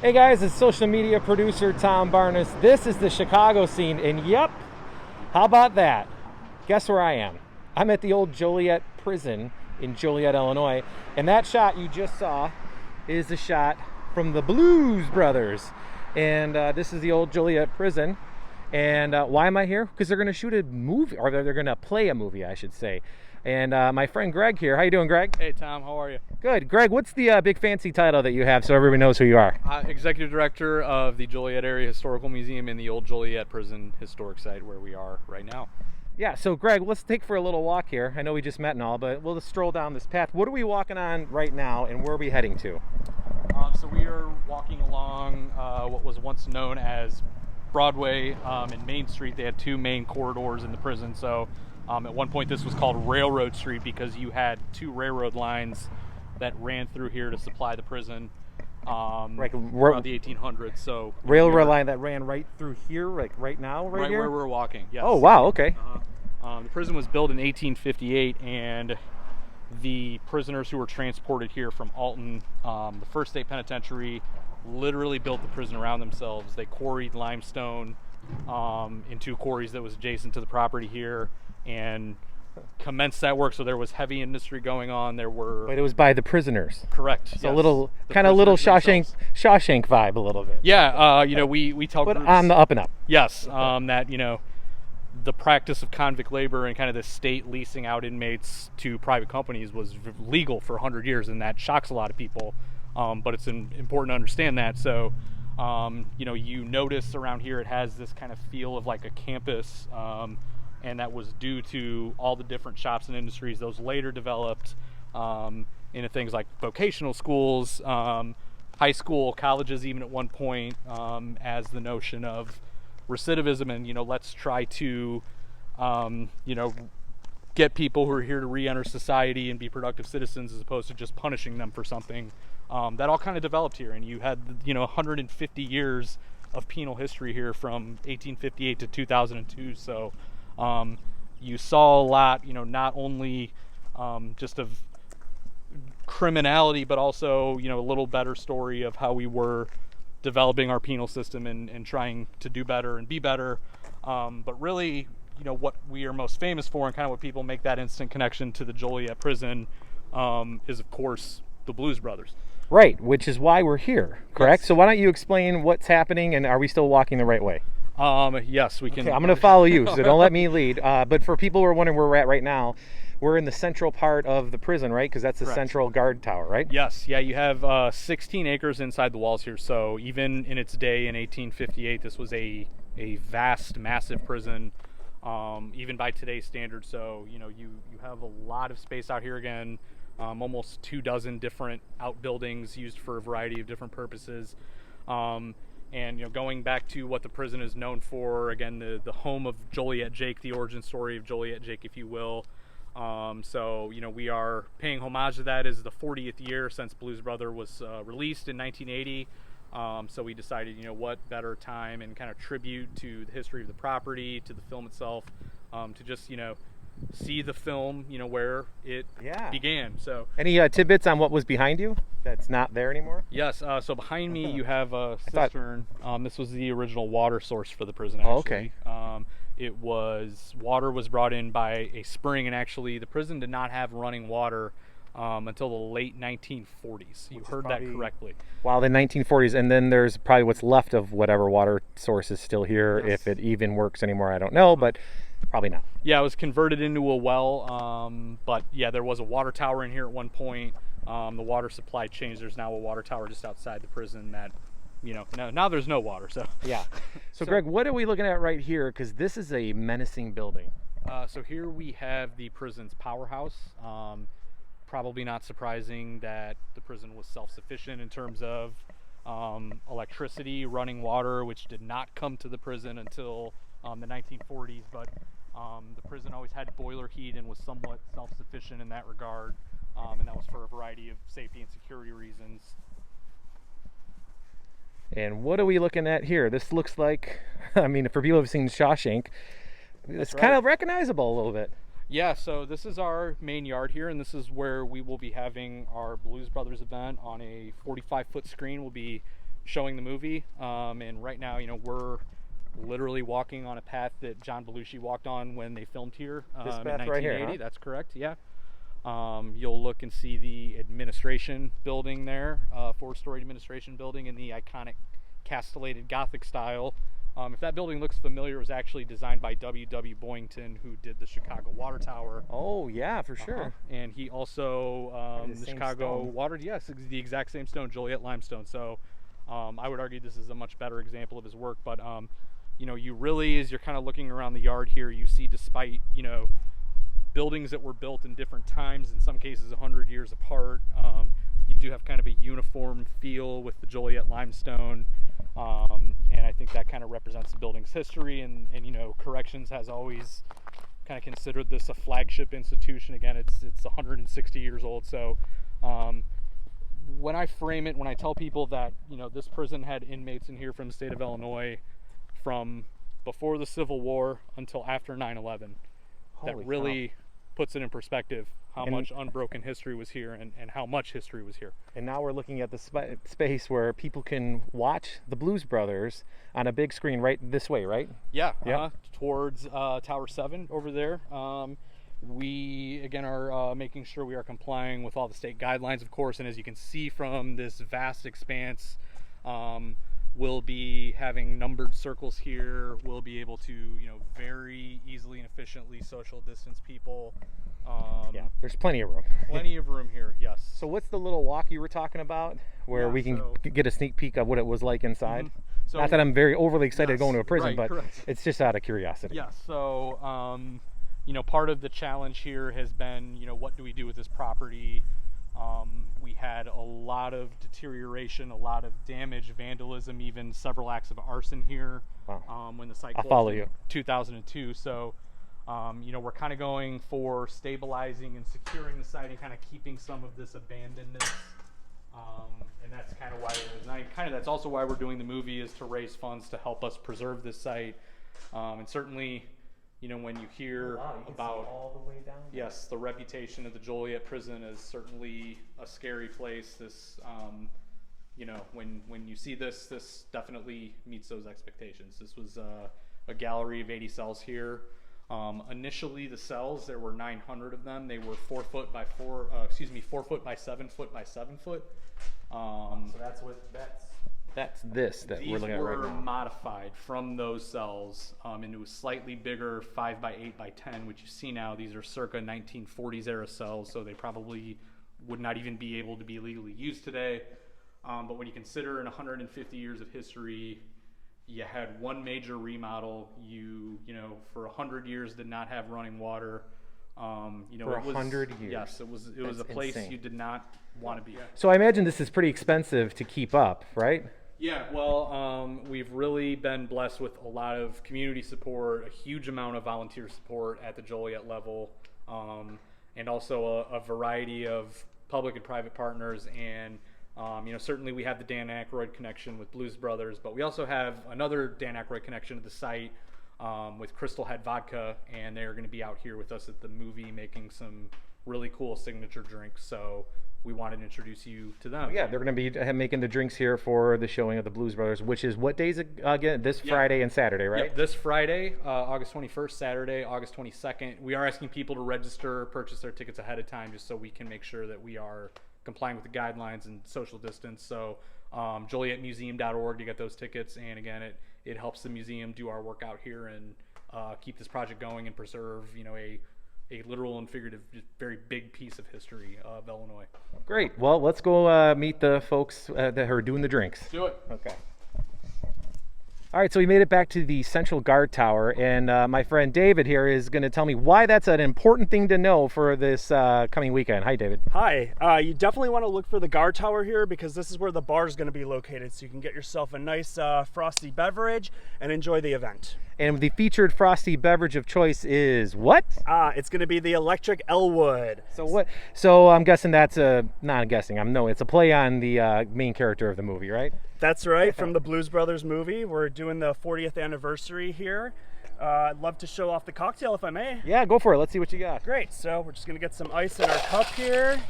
Hey guys, it's social media producer Tom Barnes. This is the Chicago scene, and yep, how about that? Guess where I am? I'm at the Old Joliet Prison in Joliet, Illinois, and that shot you just saw is a shot from the Blues Brothers. And this is the Old Joliet Prison. And why am I here? Because they're going to shoot a movie, or they're going to play a movie, I should say. And my friend Greg here. How you doing, Greg? Hey, Tom. How are you? Good. Greg, what's the big fancy title that you have so everybody knows who you are? Executive Director of the Joliet Area Historical Museum in the Old Joliet Prison historic site where we are right now. Yeah, so Greg, let's take for a little walk here. I know we just met and all, but we'll just stroll down this path. What are we walking on right now, and where are we heading to? So we are walking along what was once known as Broadway and Main Street. They had two main corridors in the prison. So at one point this was called Railroad Street because you had two railroad lines that ran through here to supply the prison around the 1800s. So railroad line that ran right through here, like right now, right here? Where we're walking, yes. Oh, wow, okay. The prison was built in 1858, and the prisoners who were transported here from Alton, the first state penitentiary, literally built the prison around themselves. They quarried limestone in two quarries that was adjacent to the property here and commenced that work. So there was heavy industry going on. There were, but it was by the prisoners. Correct. So yes. a little kind of little Shawshank vibe a little bit. Yeah, we tell but groups on the up and up. Yes, that the practice of convict labor and kind of the state leasing out inmates to private companies was legal for 100 years, and that shocks a lot of people. But it's important to understand that. So, you notice around here it has this kind of feel of like a campus, and that was due to all the different shops and industries those later developed into things like vocational schools, high school, colleges, even at one point, as the notion of recidivism and let's try to get people who are here to re-enter society and be productive citizens as opposed to just punishing them for something. That all kind of developed here, and you had 150 years of penal history here from 1858 to 2002. So you saw a lot, not only just of criminality, but also a little better story of how we were developing our penal system and trying to do better and be better. But really, what we are most famous for and kind of what people make that instant connection to the Joliet prison is, of course, the Blues Brothers. Right, which is why we're here, correct? Yes. So why don't you explain what's happening, and are we still walking the right way? Yes, we can. Okay, I'm going to follow you, so don't let me lead. But for people who are wondering where we're at right now, we're in the central part of the prison, right? Because that's the Correct. Central Guard Tower, right? Yes, yeah, you have 16 acres inside the walls here. So even in its day in 1858, this was a vast, massive prison, even by today's standards. So, you have a lot of space out here again, almost 24 different outbuildings used for a variety of different purposes. And going back to what the prison is known for, again, the home of Joliet Jake, the origin story of Joliet Jake, if you will. So we are paying homage to that. As the 40th year since Blues Brother was released in 1980. So we decided, what better time and kind of tribute to the history of the property, to the film itself, to just, see the film, where it began. So any tidbits on what was behind you that's not there anymore? Yes. So behind me you have a cistern. This was the original water source for the prison, actually. Oh, okay. Water was brought in by a spring, and actually the prison did not have running water until the late 1940s. You heard that correctly. Wow, the 1940s, and then there's probably what's left of whatever water source is still here. Yes. If it even works anymore, I don't know, but probably not. Yeah, it was converted into a well, but yeah, there was a water tower in here at one point. The water supply changed. There's now a water tower just outside the prison that, now there's no water. So yeah. So Greg, what are we looking at right here? Because this is a menacing building. So here we have the prison's powerhouse. Probably not surprising that the prison was self-sufficient in terms of electricity, running water, which did not come to the prison until the 1940s. But the prison always had boiler heat and was somewhat self-sufficient in that regard. And that was for a variety of safety and security reasons. And what are we looking at here? This looks like, for people who've seen Shawshank, it's kind of recognizable a little bit. Yeah, so this is our main yard here, and this is where we will be having our Blues Brothers event on a 45-foot screen. We'll be showing the movie. And right now, we're literally walking on a path that John Belushi walked on when they filmed here This in path 1980. right here, huh? That's correct, yeah. You'll look and see the administration building there, 4-story administration building in the iconic castellated Gothic style. If that building looks familiar, it was actually designed by W.W. Boyington, who did the Chicago Water Tower. Oh, yeah, for sure. And he also, The the same Chicago stone. Water, yes, it's the exact same stone, Joliet limestone. So I would argue this is a much better example of his work. But, you really, as you're kind of looking around the yard here, you see despite, buildings that were built in different times, in some cases 100 years apart, you do have kind of a uniform feel with the Joliet limestone. And I think that kind of represents the building's history, and Corrections has always kind of considered this a flagship institution. Again, it's 160 years old. So when I frame it, when I tell people that this prison had inmates in here from the state of Illinois from before the Civil War until after 9/11, that Holy really cow. puts it in perspective how And- much unbroken history was here and how much history was here. And now we're looking at the space where people can watch the Blues Brothers on a big screen right this way, right? Yeah, Yep. Towards Tower 7 over there. We, again, are making sure we are complying with all the state guidelines, of course, and as you can see from this vast expanse, we'll be having numbered circles here. We'll be able to, very easily and efficiently social distance people. Yeah, there's plenty of room. Plenty of room here, yes. So what's the little walk you were talking about where Yeah, we can so- get a sneak peek of what it was like inside? Mhm. So- Not that I'm very overly excited Yes, going to a prison, right, but correct. it's just out of curiosity. Yeah, so part of the challenge here has been, what do we do with this property? We had a lot of deterioration, a lot of damage, vandalism, even several acts of arson here. Wow. When the site I'll closed follow in you. 2002. So, we're kind of going for stabilizing and securing the site and kind of keeping some of this abandonedness. And that's kind of why it was nice. Kind of that's also why we're doing the movie, is to raise funds to help us preserve this site. And certainly, when you hear about all the way down. yes, the reputation of the Joliet Prison is certainly a scary place. This, when you see this definitely meets those expectations. This was a gallery of 80 cells here. Initially, the cells, there were 900 of them. They were 4 foot by 7 foot by 7 foot. So that's this that These we're looking at were right now. modified from those cells into a slightly bigger 5 by 8 by 10, which you see now. These are circa 1940s era cells, so they probably would not even be able to be legally used today. But when you consider in 150 years of history, you had one major remodel. You for 100 years did not have running water. For it was, 100 years. Yes, it was That's a place insane. you did not want to be. So I imagine this is pretty expensive to keep up, right? Yeah, well, we've really been blessed with a lot of community support, a huge amount of volunteer support at the Joliet level, and also a variety of public and private partners. And certainly we have the Dan Aykroyd connection with Blues Brothers, but we also have another Dan Aykroyd connection to the site with Crystal Head Vodka, and they're going to be out here with us at the movie making some really cool signature drinks. So we wanted to introduce you to them. Yeah, they're going to be making the drinks here for the showing of the Blues Brothers, which is what days again? This Friday and Saturday, right? Yep, this Friday, August 21st, Saturday, August 22nd. We are asking people to register, purchase their tickets ahead of time, just so we can make sure that we are complying with the guidelines and social distance. So JolietMuseum.org to get those tickets. And again, it helps the museum do our work out here and keep this project going and preserve, a literal and figurative, just very big piece of history of Illinois. Great. Well, let's go meet the folks that are doing the drinks. Do it. Okay. All right, so we made it back to the Central Guard Tower, and my friend David here is going to tell me why that's an important thing to know for this coming weekend. Hi, David. Hi, you definitely want to look for the guard tower here, because this is where the bar is going to be located, so you can get yourself a nice frosty beverage and enjoy the event. And the featured frosty beverage of choice is what? It's going to be the electric Elwood. So what? So I'm guessing that's it's a play on the main character of the movie, right? That's right, from the Blues Brothers movie. We're doing the 40th anniversary here. I'd love to show off the cocktail if I may. Yeah, go for it. Let's see what you got. Great, so we're just going to get some ice in our cup here.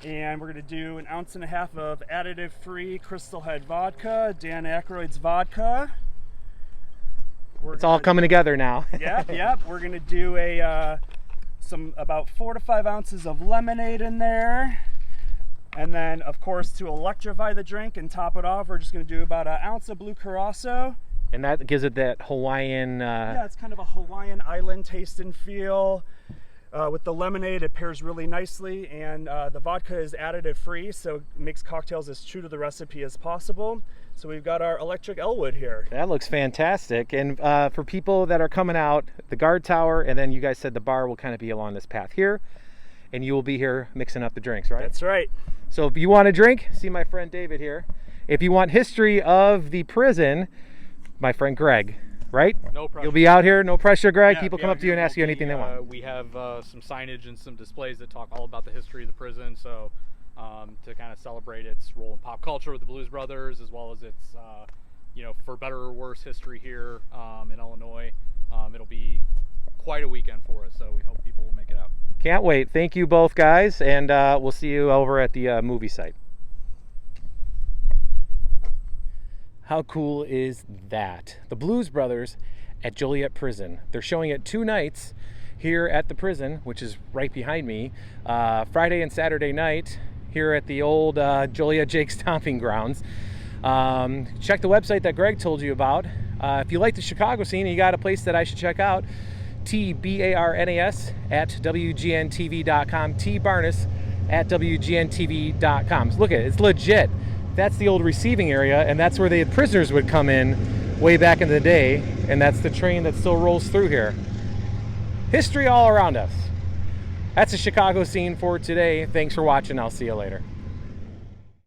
And we're gonna do 1.5 ounces of additive-free Crystal Head vodka, Dan Aykroyd's vodka. It's all coming together now. Yep. We're gonna do about 4 to 5 ounces of lemonade in there. And then, of course, to electrify the drink and top it off, we're just gonna do about 1 ounce of Blue Curacao. And that gives it that Hawaiian... Yeah, it's kind of a Hawaiian island taste and feel. With the lemonade, it pairs really nicely, and the vodka is additive free, so it makes cocktails as true to the recipe as possible. So we've got our electric Elwood here. That looks fantastic. And for people that are coming out, the guard tower, and then you guys said the bar will kind of be along this path here, and you will be here mixing up the drinks, right? That's right. So if you want a drink, see my friend David here. If you want history of the prison, my friend Greg, right? No pressure. You'll be out here, no pressure, Greg. Yeah, People come up to you and ask you anything they want. We have some signage and some displays that talk all about the history of the prison. So to kind of celebrate its role in pop culture with the Blues Brothers, as well as its, for better or worse history here in Illinois. It'll be quite a weekend for us. So we hope people will make it out. Can't wait. Thank you both guys, and we'll see you over at the movie site. How cool is that? The Blues Brothers at Joliet Prison. They're showing it 2 nights here at the prison, which is right behind me. Friday and Saturday night here at the old Joliet Jake Stomping Grounds. Check the website that Greg told you about. If you like the Chicago scene and you got a place that I should check out, TBARNAS at WGNTV.com, TBarnas at WGNTV.com. Look at it, it's legit. That's the old receiving area, and that's where the prisoners would come in way back in the day, and that's the train that still rolls through here. History all around us. That's the Chicago scene for today. Thanks for watching. I'll see you later.